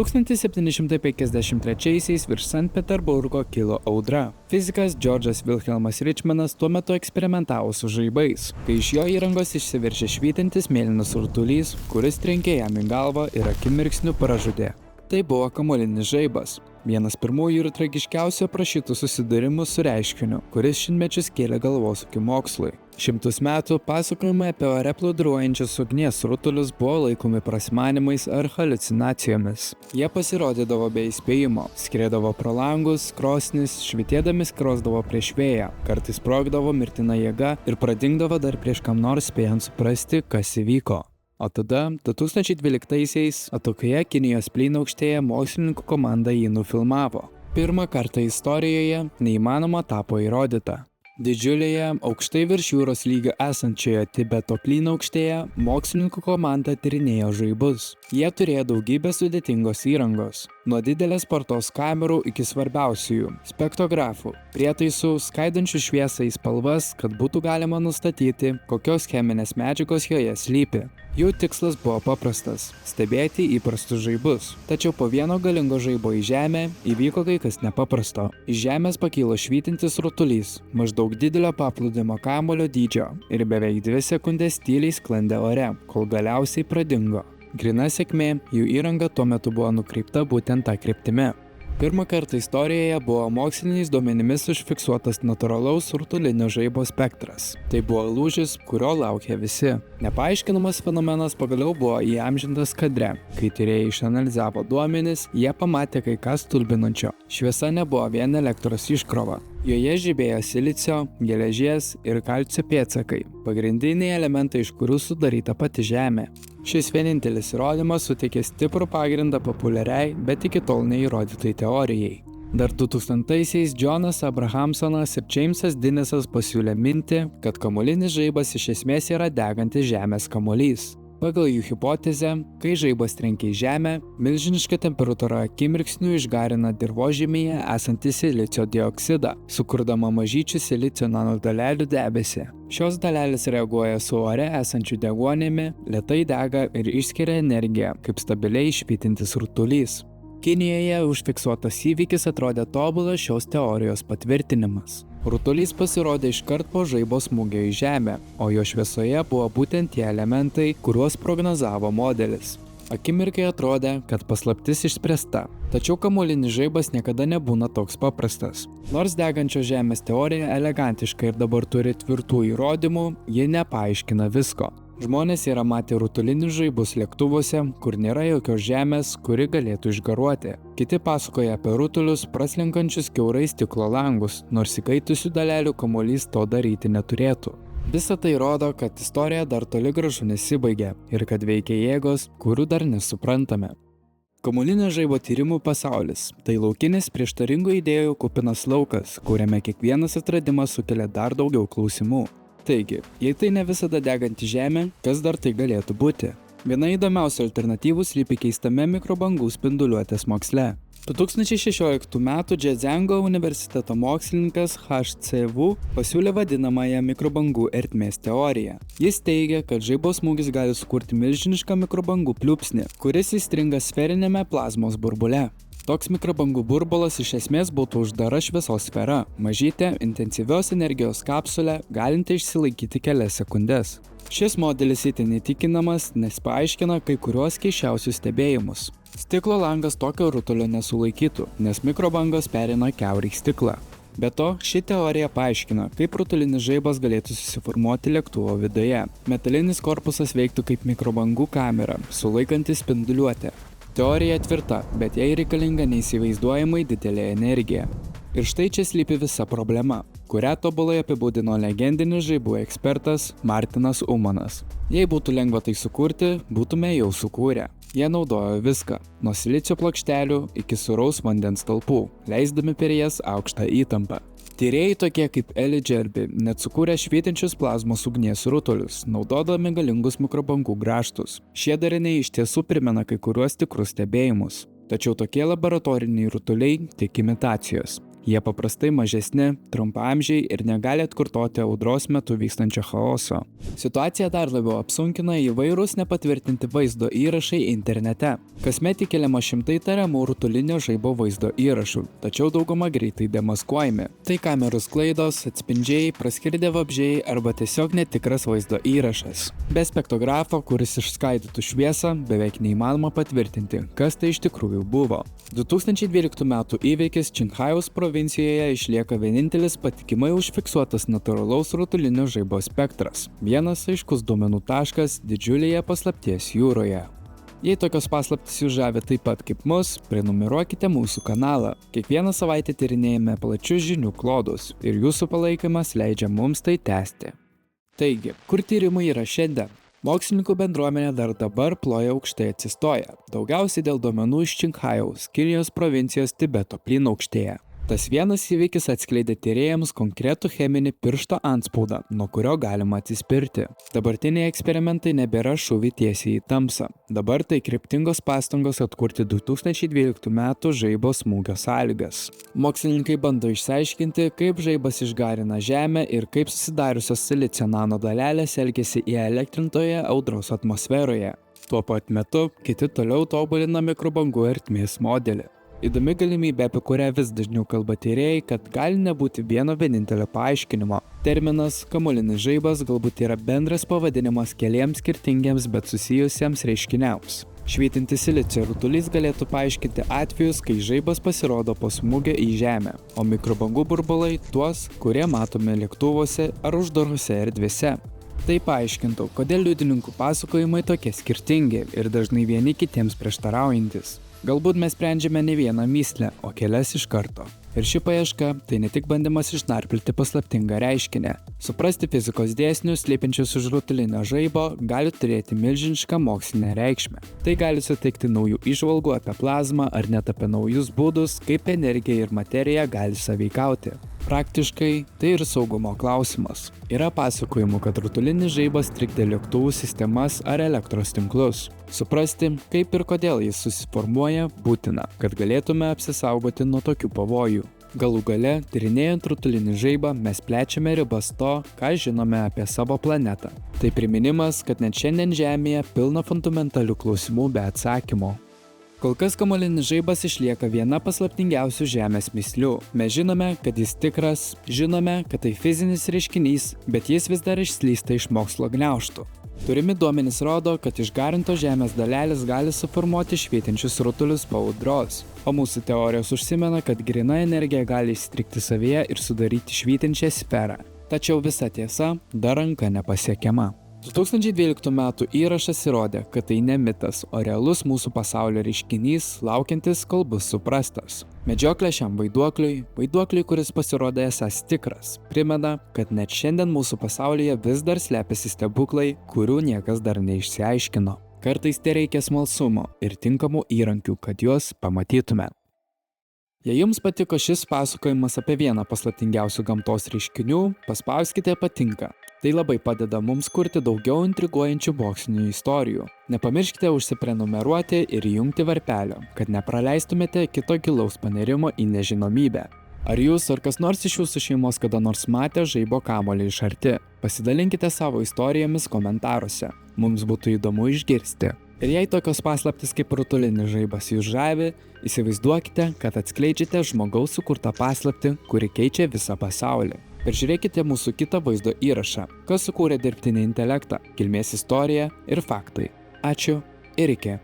1753-aisiais virš Sankt Peterburgo kilo audra. Fizikas Georgas Wilhelmas Richmanas tuo metu eksperimentavo su žaibais, kai iš jo įrangos išsiveržė švytintis mėlynas rutulys, kuris trenkė jam į galvą ir akimirksniu pražudė. Tai buvo kamuolinis žaibas, vienas pirmųjų ir tragiškiausių aprašytų susidūrimų su reiškiniu, kuris šimtmečius kėlė galvosūkį mokslui. Šimtus metų pasakojimai apie ore plūduriuojančius ugnies rutulius buvo laikomi prasimanimais ar haliucinacijomis. Jie pasirodydavo be įspėjimo, skriedavo pro langus, krosnis, švytėdami skrosdavo prieš vėją, kartais sprogdavo mirtina jėga ir pradingdavo dar prieš kam nors spėjant suprasti, kas įvyko. O tada, 2012-aisiais, atokoje Kinijos plynaukštėje mokslininkų komanda jį nufilmavo. Pirmą kartą istorijoje neįmanoma tapo įrodyta. Didžiulėje, aukštai virš jūros lygio esančioje Tibeto plynaukštėje mokslininkų komanda tyrinėjo žaibus. Jie turėjo daugybę sudėtingos įrangos. Nuo didelės spartos kamerų iki svarbiausiųjų – spektografų, prietaisų, skaidančių šviesą į spalvas, kad būtų galima nustatyti, kokios cheminės medžiagos joje slypi. Jų tikslas buvo paprastas – stebėti įprastus žaibus. Tačiau po vieno galingo žaibo į žemę įvyko kai kas nepaprasto. Iš žemės pakilo švytintis rutulys, maždaug didelio paplūdimo kamuolio dydžio ir beveik 2 sekundės tyliai sklandė ore, kol galiausiai pradingo. Grina sėkmė, jų įranga tuo metu buvo nukreipta būtent tą kryptimi. Pirmą kartą istorijoje buvo moksliniais duomenimis užfiksuotas natūralaus rutulinio žaibo spektras. Tai buvo lūžis, kurio laukė visi. Nepaaiškinamas fenomenas pagaliau buvo įamžintas kadre. Kai tyrėjai išanalizavo duomenis, jie pamatė kai ką stulbinančio. Šviesa nebuvo vien elektros iškrova. Joje žibėjo silicio, geležies ir kalcio pėdsakai, pagrindiniai elementai, iš kurių sudaryta pati Žemė. Šis vienintelis įrodymas suteikė stiprų pagrindą populiariai, bet iki tol neįrodytai teorijai. Dar 2000-aisiais Johnas Abrahamsonas ir Jamesas Dinnesas pasiūlė mintį, kad kamuolinis žaibas iš esmės yra degantis Žemės kamuolys. Pagal jų hipotezę, kai žaibas trenkia į Žemę, milžiniška temperatūra akimirksniu išgarina dirvožemyje esantį silicio dioksidą, sukurdama mažyčių silicio nanodalelių debesį. Šios dalelės reaguoja su ore esančiu deguonimi, lėtai dega ir išskiria energiją, kaip stabiliai švytintis rutulys. Kinijoje užfiksuotas įvykis atrodė tobulas šios teorijos patvirtinimas. Rutulys pasirodė iškart po žaibo smūgio į Žemę, o jo šviesoje buvo būtent tie elementai, kuriuos prognozavo modelis. Akimirkai atrodė, kad paslaptis išspręsta, tačiau kamuolinis žaibas niekada nebūna toks paprastas. Nors degančios Žemės teorija elegantiška ir dabar turi tvirtų įrodymų, ji nepaaiškina visko. Žmonės yra matę rutulinius žaibus lėktuvuose, kur nėra jokios žemės, kuri galėtų išgaruoti. Kiti pasakoja apie rutulius praslenkančius kiaurai stiklo langus, nors įkaitusių dalelių kamuolys to daryti neturėtų. Visa tai rodo, kad istorija dar toli gražu nesibaigė ir kad veikia jėgos, kurių dar nesuprantame. Kamuolinio žaibo tyrimų pasaulis – tai laukinis prieštaringų idėjų kupinas laukas, kuriame kiekvienas atradimas sukelia dar daugiau klausimų. Taigi, jei tai ne visada deganti Žemė, kas dar tai galėtų būti? Viena įdomiausių alternatyvų slypi keistame mikrobangų spinduliuotės moksle. 2016 m. Džedziango universiteto mokslininkas H.C. Wu pasiūlė vadinamąją mikrobangų ertmės teoriją. Jis teigia, kad žaibo smūgis gali sukurti milžinišką mikrobangų pliūpsnį, kuris įstringa sferiniame plazmos burbule. Toks mikrobangų burbulas iš esmės būtų uždara šviesos sfera, mažytė, intensyvios energijos kapsulė, galinti išsilaikyti kelias sekundės. Šis modelis itin įtikinamas, nes paaiškina kai kuriuos keisčiausius stebėjimus. Stiklo langas tokio rutulio nesulaikytų, nes mikrobangos perina kiaurai stiklą. Be to, ši teorija paaiškina, kaip rutulinis žaibas galėtų susiformuoti lėktuvo viduje. Metalinis korpusas veiktų kaip mikrobangų kamera, sulaikanti spinduliuotę. Teorija tvirta, bet jai reikalinga neįsivaizduojamai didelė energija. Ir štai čia slypi visa problema, kurią tobulai apibūdino legendinis žaibų ekspertas Martinas Umanas. Jei būtų lengva tai sukurti, būtume jau sukūrę. Jie naudojo viską, nuo silicio plokštelių iki sūraus vandens talpų, leisdami per jas aukštą įtampą. Tyrėjai tokie kaip Eli Džerbi net sukūrė švytinčius plazmos ugnies rutulius, naudodami galingus mikrobangų grąžtus. Šie dariniai iš tiesų primena kai kuriuos tikrus stebėjimus. Tačiau tokie laboratoriniai rutuliai tik imitacijos. Jie paprastai mažesni, trumpaamžiai ir negali atkartoti audros metu vykstančio chaoso. Situaciją dar labiau apsunkina įvairūs nepatvirtinti vaizdo įrašai internete. Kasmet įkeliama šimtai tariamų rutulinio žaibo vaizdo įrašų, tačiau dauguma greitai demaskuojami. Tai kamerų sklaidos, atspindžiai, praskridę vabzdžiai arba tiesiog netikras vaizdo įrašas. Be spektografo, kuris išskaidytų šviesą, beveik neįmanoma patvirtinti, kas tai iš tikrųjų buvo. 2012 m. įvykis Činghajaus provincijoje išlieka vienintelis patikimai užfiksuotas natūralaus rutulinio žaibo spektras. Vienas aiškus duomenų taškas didžiulėje paslapties jūroje. Jei tokios paslaptys jūs žavi taip pat kaip mus, prenumeruokite mūsų kanalą. Kiekvieną savaitę tyrinėjame plačius žinių klodus ir jūsų palaikymas leidžia mums tai tęsti. Taigi, kur tyrimai yra šiandien? Mokslininkų bendruomenė dar dabar ploja aukštai atsistoję, daugiausiai dėl duomenų iš Činghajaus, Kinijos provincijos Tibeto plynaukštėje. Tas vienas įvykis atskleidė tyrėjams konkretų cheminį piršto antspaudą, nuo kurio galima atsispirti. Dabartiniai eksperimentai nebėra šūviai tiesiai į tamsą. Dabar tai kryptingos pastangos atkurti 2012 m. žaibo smūgio sąlygas. Mokslininkai bando išsiaiškinti, kaip žaibas išgarina Žemę ir kaip susidariusios silicio nanodalelės elgiasi įelektrintoje audros atmosferoje. Tuo pat metu kiti toliau tobulina mikrobangų ertmės modelį. Įdomi galimybė, apie kurią vis dažniau kalba tyrėjai, kad gali nebūti vieno vienintelio paaiškinimo. Terminas kamuolinis žaibas galbūt yra bendras pavadinimas keliems skirtingiems, bet susijusiems reiškiniams. Švytintis silicio rutulys galėtų paaiškinti atvejus, kai žaibas pasirodo po smūgio į Žemę, o mikrobangų burbulai tuos, kurie matome lėktuvuose ar uždarose erdvėse. Tai paaiškintų, kodėl liudininkų pasakojimai tokie skirtingi ir dažnai vieni kitiems prieštaraujantis. Galbūt mes sprendžiame ne vieną mįslę, o kelias iš karto. Ir ši paieška tai ne tik bandymas išnarplioti paslaptingą reiškinį. Suprasti fizikos dėsnius slypinčius už rutulinio žaibo gali turėti milžinišką mokslinę reikšmę. Tai gali suteikti naujų įžvalgų apie plazmą ar net apie naujus būdus, kaip energija ir materija gali sąveikauti. Praktiškai tai ir saugumo klausimas. Yra pasakojimų, kad rutulinis žaibas trikdė lėktuvų sistemas ar elektros tinklus. Suprasti, kaip ir kodėl jis susiformuoja, būtina, kad galėtume apsisaugoti nuo tokių pavojų. Galų gale, tyrinėjant rutulinį žaibą, mes plečiame ribas to, ką žinome apie savo planetą. Tai priminimas, kad net šiandien Žemėje pilna fundamentalių klausimų be atsakymo. Kol kas kamuolinis žaibas išlieka viena paslaptingiausių Žemės mįslių. Mes žinome, kad jis tikras, žinome, kad tai fizinis reiškinys, bet jis vis dar išslysta iš mokslo gniaužtų. Turimi duomenys rodo, kad išgarintos Žemės dalelės gali suformuoti švytinčius rutulius po audros, o mūsų teorijos užsimena, kad gryna energija gali įstrigti savyje ir sudaryti švytinčią sferą. Tačiau visa tiesa dar ranka nepasiekiama. 2012 m. įrašas įrodė, kad tai ne mitas, o realus mūsų pasaulio reiškinys, laukiantis, kol bus suprastas. Medžioklė šiam vaiduokliui, kuris pasirodė esąs tikras, primena, kad net šiandien mūsų pasaulyje vis dar slepiasi stebuklai, kurių niekas dar neišsiaiškino. Kartais tereikia smalsumo ir tinkamų įrankių, kad juos pamatytume. Jei jums patiko šis pasakojimas apie vieną paslaptingiausių gamtos reiškinių, paspauskite patinka. Tai labai padeda mums kurti daugiau intriguojančių mokslinių istorijų. Nepamirškite užsiprenumeruoti ir įjungti varpelio, kad nepraleistumėte kito gilaus panirimo į nežinomybę. Ar jūs ar kas nors iš jūsų šeimos kada nors matė žaibo kamuolį iš arti? Pasidalinkite savo istorijomis komentaruose. Mums būtų įdomu išgirsti. Ir jei tokios paslaptys kaip rutulinis žaibas jūs žavi, įsivaizduokite, kad atskleidžiate žmogaus sukurtą paslaptį, kuri keičia visą pasaulį. Peržiūrėkite mūsų kitą vaizdo įrašą, kas sukūrė dirbtinį intelektą, kilmės istoriją ir faktai. Ačiū ir iki.